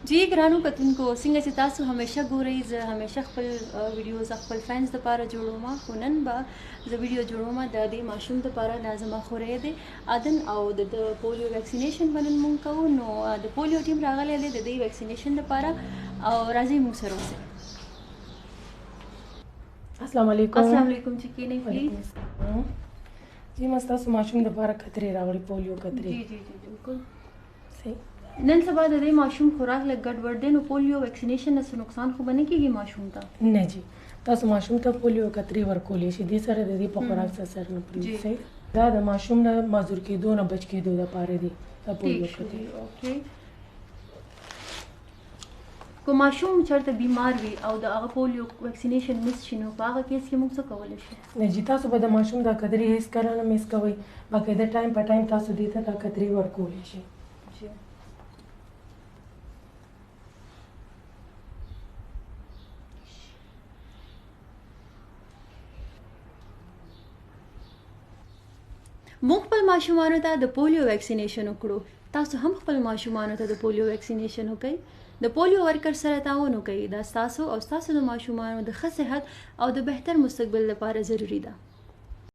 जी ګرانو کتونکو څنګه چې تاسو همیشه ګورئ زه همیشه خپل ویډیوز خپل فینس دپاره جوړوم خو نن به زه ویډیو جوړوم د دې ماشوم دپاره دا زما خوری دی عدن او د پولیو ویکسینیشن به نن مونږ کوو نو د پولیو ټیم راغلی دی د دې ویکسینیشن دپاره او راځئ مونږ سره اوسئ. السلام علیکم. السلام علیکم چې کینئ پلیز. جی ما ستاسو ماشوم دپاره کترې راوړي پولیو کترې. جی جی جی بالکل صحیح. نن سبا د دې ماشوم خوراک لږ ګډوډ دی نو پولیو ویکسینیشن نه څه نقصان خو به نه کېږي ماشوم ته؟ نه جی تاسو ماشوم ته پولیو کترې ورکولی شي دې سره د دې په خوراک څه اثر نه پرېږدي. صحیح. دا د ماشوم نه معذور کېدو نه بچ کېدو دپاره دي دا پولیو کترې. اوکې که ماشوم چېرته بیمار وي او د هغه پولیو ویکسینیشن مس شي نو په هغه کیس کې موږ څه کولی شو؟ نه جی تاسو به د ماشوم دا کترې هېڅ کله نه مس کوئ باقاعده ټایم په ټایم تاسو دې ته دا کترې ورکولی شئ. جی موږ خپل ماشومانو ته د پولیو ویکسینیشن وکړو. تاسو هم خپل ماشومانو ته د پولیو ویکسینیشن وکړئ. د پولیو ورکر سره تعاون وکړئ. دا ستاسو او ستاسو د ماشومانو د ښه صحت او د بهتر مستقبل لپاره ضروری ده.